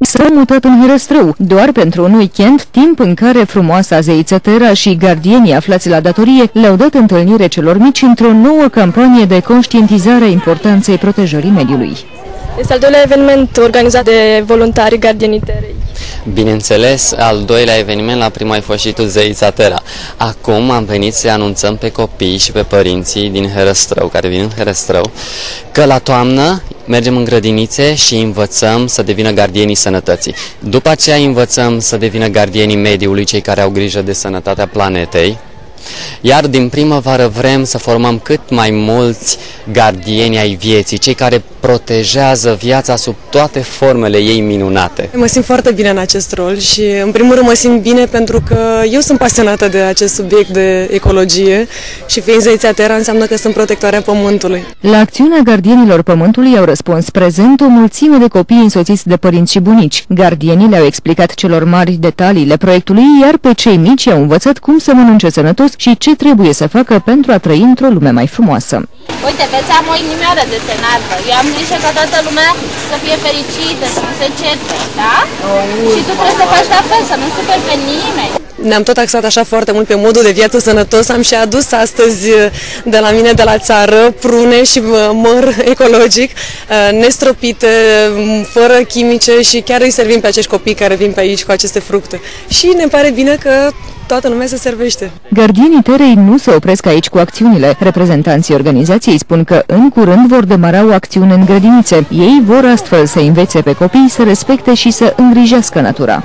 s-au mutat în Herăstrău, doar pentru un weekend, timp în care frumoasa zeiță Tera și gardienii aflați la datorie le-au dat întâlnire celor mici într-o nouă campanie de conștientizare a importanței protejării mediului. Este al doilea eveniment organizat de voluntari gardienii Terei. Bineînțeles, al doilea eveniment la prima a fost și zeița Tera. Acum am venit să anunțăm pe copii și pe părinții din Herăstrău, care vin în Herăstrău, că la toamnă mergem în grădinițe și învățăm să devină gardienii sănătății. După aceea învățăm să devină gardienii mediului, cei care au grijă de sănătatea planetei. Iar din primăvară vrem să formăm cât mai mulți gardieni ai vieții, cei care protejează viața sub toate formele ei minunate. Mă simt foarte bine în acest rol și în primul rând mă simt bine pentru că eu sunt pasionată de acest subiect de ecologie și fiind zeița Tera înseamnă că sunt protectoarea pământului. La acțiunea gardienilor pământului au răspuns prezent o mulțime de copii însoțiți de părinți și bunici. Gardienii le-au explicat celor mari detaliile proiectului, iar pe cei mici i-au învățat cum să mănânce sănătos și ce trebuie să facă pentru a trăi într-o lume mai frumoasă. Uite, vezi, am o inimioară desenată. Eu am grijă ca toată lumea să fie fericită, să nu se certe, da? Și tu trebuie să faci la fel, să nu superi pe nimeni. Ne-am tot axat așa foarte mult pe modul de viață sănătos. Am și adus astăzi de la mine, de la țară, prune și măr ecologic, nestropite, fără chimice și chiar îi servim pe acești copii care vin pe aici cu aceste fructe. Și ne pare bine că toată lumea se servește. Gardienii Terei nu se opresc aici cu acțiunile. Reprezentanții organizației spun că în curând vor demara o acțiune în grădinițe. Ei vor astfel să învețe pe copii să respecte și să îngrijească natura.